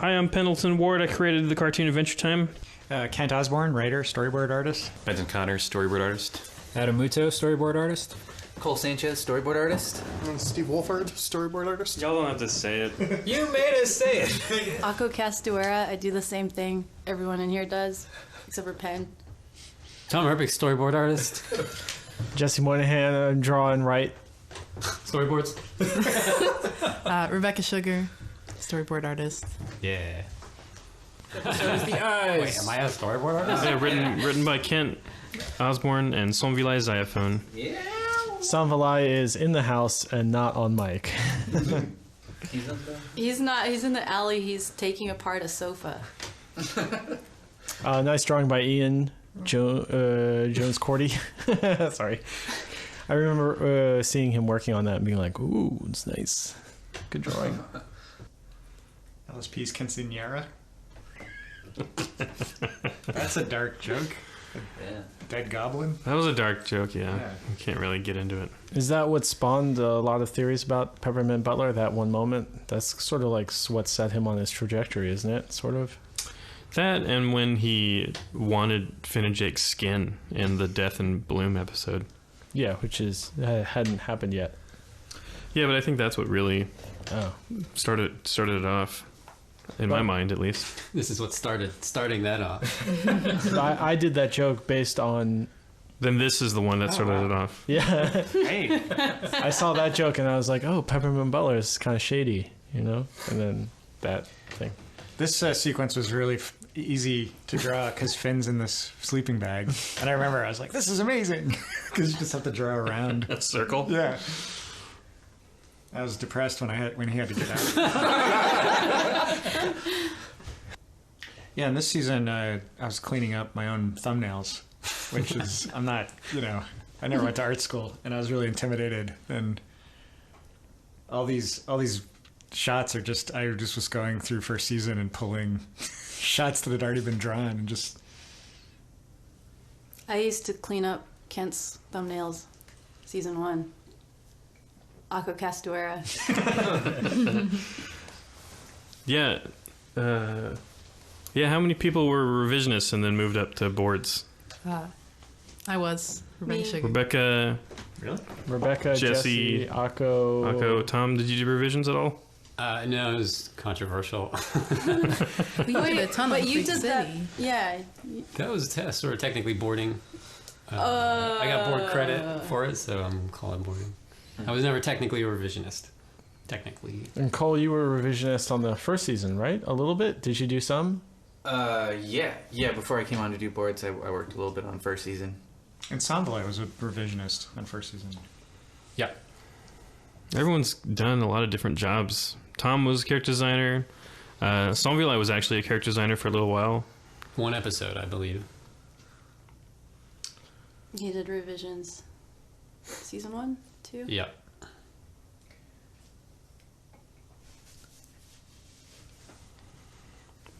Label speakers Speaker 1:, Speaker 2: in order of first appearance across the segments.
Speaker 1: Hi, I'm Pendleton Ward. I created the cartoon Adventure Time.
Speaker 2: Kent Osborne, writer, storyboard artist.
Speaker 3: Benton Connor, storyboard artist.
Speaker 4: Adam Muto, storyboard artist.
Speaker 5: Cole Sanchez, storyboard artist.
Speaker 6: And Steve Wolfhard, storyboard artist.
Speaker 1: Y'all don't have to say it.
Speaker 4: You made us say it.
Speaker 7: Castuera, I do the same thing everyone in here does, except for Penn.
Speaker 4: Tom Herpich, storyboard artist.
Speaker 8: Jesse Moynihan, I'm drawing right.
Speaker 4: Storyboards.
Speaker 9: Rebecca Sugar, storyboard artist.
Speaker 4: Yeah. So is the eyes. Wait, am I a storyboard artist?
Speaker 1: Yeah, written by Kent Osborne and Sonvilai Xylophone.
Speaker 5: Yeah.
Speaker 8: Sanvalai is in the house and not on mic.
Speaker 7: He's not. He's in the alley. He's taking apart a sofa.
Speaker 8: Nice drawing by Ian Jones Cordy. Sorry. I remember seeing him working on that and being like, ooh, it's nice. Good drawing.
Speaker 2: LSP's Quinceañera. That's a dark joke.
Speaker 5: Yeah.
Speaker 2: Dead goblin.
Speaker 1: That was a dark joke, yeah.
Speaker 2: Yeah.
Speaker 1: You can't really get into it.
Speaker 8: Is that what spawned a lot of theories about Peppermint Butler, that one moment? That's sort of like what set him on his trajectory, isn't it? Sort of.
Speaker 1: That and when he wanted Finn and Jake's skin in the Death and Bloom episode.
Speaker 8: Yeah, which hadn't happened yet.
Speaker 1: Yeah, but I think that's what really started it off. In my mind, at least.
Speaker 4: This is what starting that off.
Speaker 8: I did that joke based on...
Speaker 1: Then this is the one that started it off.
Speaker 8: Yeah.
Speaker 2: Hey.
Speaker 8: I saw that joke and I was like, oh, Peppermint Butler is kind of shady, you know? And then that thing.
Speaker 2: This sequence was really easy to draw because Finn's in this sleeping bag. And I remember I was like, this is amazing. Because you just have to draw around.
Speaker 1: A circle?
Speaker 2: Yeah. I was depressed when he had to get out. Yeah, and this season I was cleaning up my own thumbnails, which is I'm not, I never went to art school, and I was really intimidated. And all these shots are just I just was going through first season and pulling shots that had already been drawn and just.
Speaker 7: I used to clean up Kent's thumbnails, season 1. Castuera.
Speaker 1: Yeah. How many people were revisionists and then moved up to boards?
Speaker 9: I was. Rebecca Sugar.
Speaker 1: Rebecca.
Speaker 2: Really?
Speaker 8: Rebecca, Jesse,
Speaker 1: Akko. Tom, did you do revisions at all?
Speaker 4: No, it was controversial.
Speaker 9: We did a ton
Speaker 7: but
Speaker 9: of
Speaker 7: you
Speaker 9: Big
Speaker 7: did
Speaker 9: City.
Speaker 7: that. Yeah.
Speaker 4: That was sort of technically boarding. I got board credit for it, so I'm calling boarding. I was never technically a revisionist. Technically.
Speaker 8: And Cole, you were a revisionist on the first season, right? A little bit? Did you do some?
Speaker 5: Yeah. Before I came on to do boards, I worked a little bit on first season.
Speaker 2: And Sanvalai was a revisionist on first season.
Speaker 4: Yeah.
Speaker 1: Everyone's done a lot of different jobs. Tom was a character designer. Sonvilai was actually a character designer for a little while.
Speaker 4: One episode, I believe.
Speaker 7: He did revisions. Season 1, 2?
Speaker 4: Yeah.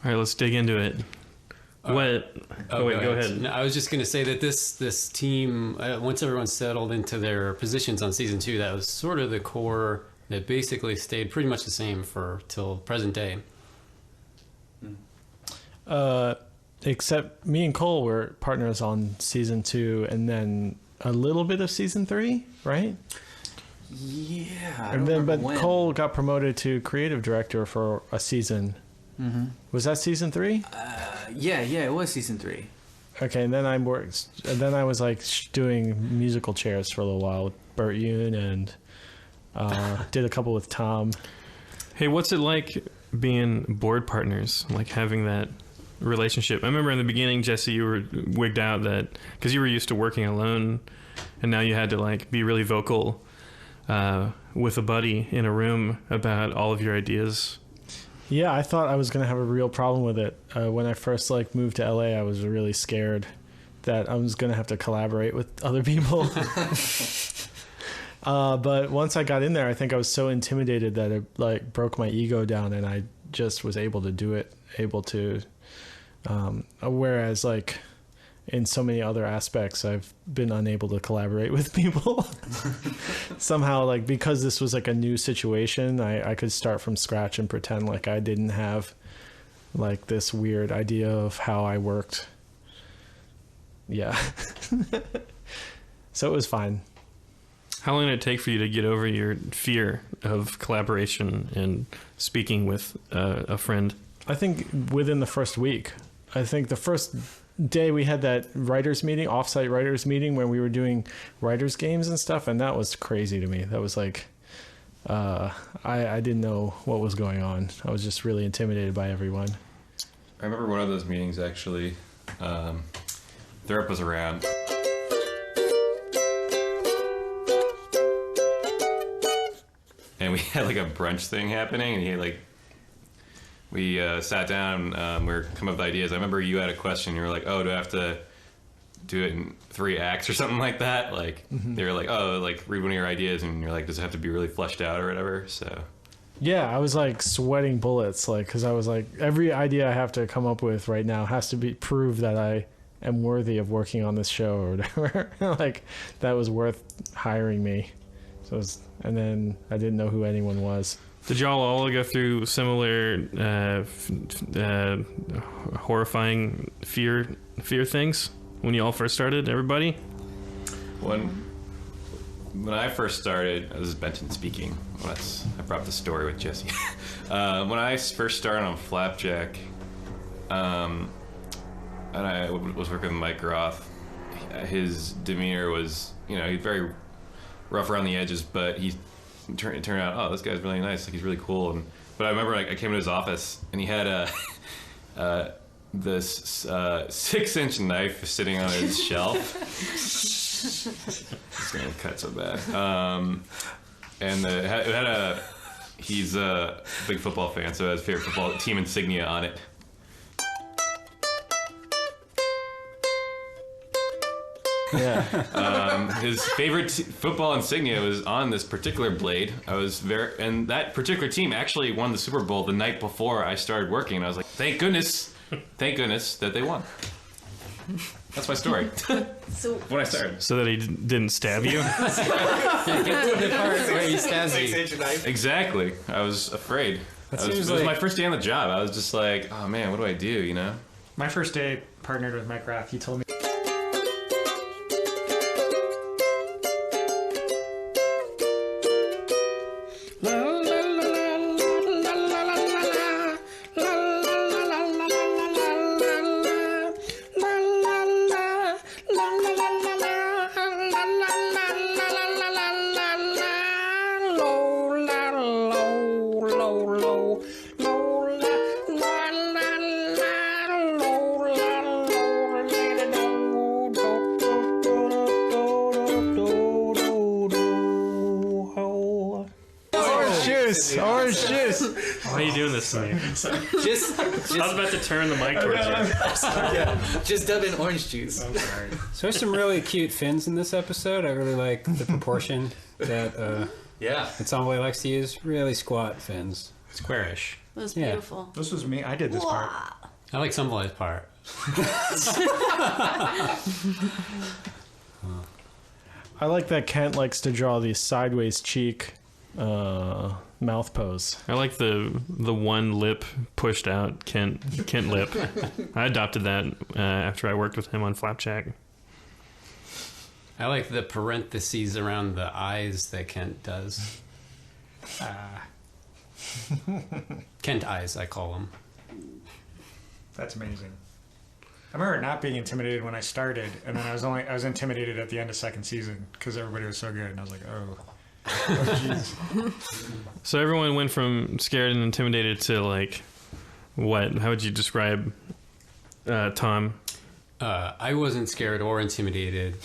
Speaker 1: All right, let's dig into it. What?
Speaker 4: Oh,
Speaker 1: wait, go ahead.
Speaker 4: No, I was just going to say that this team, once everyone settled into their positions on season 2, that was sort of the core that basically stayed pretty much the same till present day.
Speaker 8: Except me and Cole were partners on season 2 and then a little bit of season 3, right?
Speaker 5: Yeah.
Speaker 8: But Cole got promoted to creative director for a season.
Speaker 5: Mm-hmm.
Speaker 8: Was that season 3?
Speaker 5: Yeah, it was season 3.
Speaker 8: Okay, and then I was like doing musical chairs for a little while with Bert Yoon and did a couple with Tom.
Speaker 1: Hey, what's it like being board partners? Like having that relationship? I remember in the beginning, Jesse, you were wigged out that because you were used to working alone, and now you had to like be really vocal with a buddy in a room about all of your ideas.
Speaker 8: Yeah, I thought I was going to have a real problem with it. When I first moved to LA, I was really scared that I was going to have to collaborate with other people. But once I got in there, I think I was so intimidated that it broke my ego down, and I just was able to do it. Whereas in so many other aspects, I've been unable to collaborate with people. Somehow, because this was a new situation, I could start from scratch and pretend like I didn't have like this weird idea of how I worked. Yeah. So it was fine.
Speaker 1: How long did it take for you to get over your fear of collaboration and speaking with a friend?
Speaker 8: I think within the first week. I think the first day we had that writers meeting, offsite writers meeting, where we were doing writers games and stuff, and that was crazy to me. That was like, I didn't know what was going on. I was just really intimidated by everyone.
Speaker 3: I remember one of those meetings actually. Thurp was around. And we had like a brunch thing happening, and he like, we sat down, we were coming up with ideas. I remember you had a question. You were like, "Oh, do I have to do it in 3 acts or something like that?" Like they were like, "Oh, like read one of your ideas," and you're like, "Does it have to be really fleshed out or whatever?" So
Speaker 8: Yeah, I was like sweating bullets, like, because I was like, every idea I have to come up with right now has to be prove that I am worthy of working on this show or whatever. Like that was worth hiring me. So it was, and then I didn't know who anyone was.
Speaker 1: Did y'all all go through similar horrifying fear things when you all first started, everybody?
Speaker 3: when I first started, this is Benton speaking. I brought up the story with Jesse. When I first started on Flapjack, and I was working with Mike Roth, his demeanor was, he's very rough around the edges, but it turned out, oh, this guy's really nice, like he's really cool. But I remember, like, I came to his office and he had this 6-inch knife sitting on his shelf. It's gonna cut so bad. And he's a big football fan, so it has favorite football team insignia on it.
Speaker 8: Yeah.
Speaker 3: His favorite football insignia was on this particular blade. And that particular team actually won the Super Bowl the night before I started working. And I was like, thank goodness that they won. That's my story.
Speaker 7: So
Speaker 3: When I started.
Speaker 1: So that he didn't stab you?
Speaker 4: Get to the part where he stabs you.
Speaker 6: 6-inch knife.
Speaker 3: Exactly. I was afraid. It was my first day on the job. I was just like, oh man, what do I do,
Speaker 2: My first day partnered with Mike Rath. He told me.
Speaker 8: Orange juice.
Speaker 1: Why are you doing this to me?
Speaker 5: Just
Speaker 1: I was about to turn the mic towards you.
Speaker 5: just dub in orange juice.
Speaker 2: I'm sorry.
Speaker 10: So there's some really cute fins in this episode. I really like the proportion that
Speaker 5: Yeah.
Speaker 10: Ensemble likes to use. Really squat fins.
Speaker 4: Squarish.
Speaker 7: it was
Speaker 10: Yeah.
Speaker 7: beautiful.
Speaker 2: This was me. I did this part.
Speaker 4: I like Sunblind's part.
Speaker 8: I like that Kent likes to draw the sideways cheek mouth pose.
Speaker 1: I like the one lip pushed out Kent lip. I adopted that after I worked with him on Flapjack.
Speaker 4: I like the parentheses around the eyes that Kent does. Kent eyes, I call them.
Speaker 2: That's amazing. I remember not being intimidated when I started, and then I was intimidated at the end of second season because everybody was so good, and I was like, oh jeez.
Speaker 1: So everyone went from scared and intimidated to like what? How would you describe Tom?
Speaker 4: I wasn't scared or intimidated.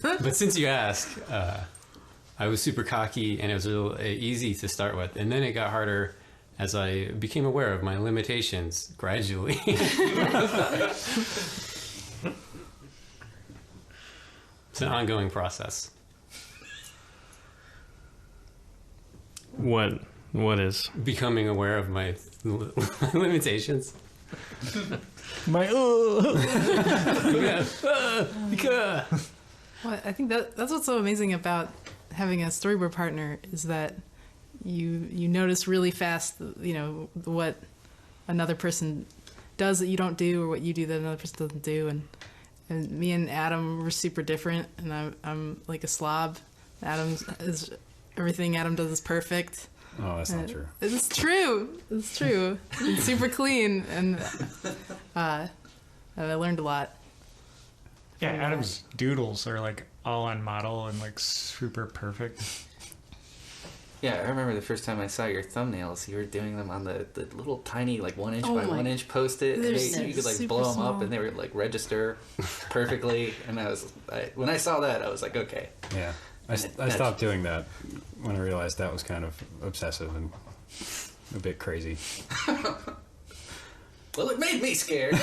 Speaker 4: But since you ask, I was super cocky, and it was a little easy to start with. And then it got harder as I became aware of my limitations gradually. It's an ongoing process.
Speaker 1: What is?
Speaker 4: Becoming aware of my limitations.
Speaker 8: My
Speaker 9: Well, I think that's what's so amazing about having a storyboard partner is that you notice really fast, what another person does that you don't do, or what you do that another person doesn't do. And me and Adam were super different, and I'm like a slob. Everything Adam does is perfect.
Speaker 11: Oh, that's not true.
Speaker 9: It's true. It's true. It's super clean, and I learned a lot.
Speaker 2: Yeah, Adam's doodles are like all on model and like super perfect.
Speaker 5: Yeah, I remember the first time I saw your thumbnails. You were doing them on the little tiny, like 1 inch by 1 inch Post-it. You could like blow them up, and they would like register perfectly. And when I saw that, I was like, okay.
Speaker 11: Yeah, I stopped doing that when I realized that was kind of obsessive and a bit crazy.
Speaker 5: Well, it made me scared.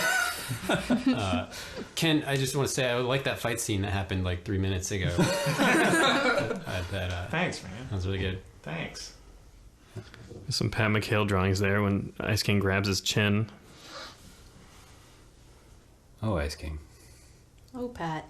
Speaker 4: Ken, I just want to say I like that fight scene that happened like 3 minutes ago.
Speaker 2: Thanks, man.
Speaker 4: That was really good.
Speaker 2: Thanks.
Speaker 1: There's some Pat McHale drawings there when Ice King grabs his chin.
Speaker 11: Oh, Ice King.
Speaker 7: Oh, Pat.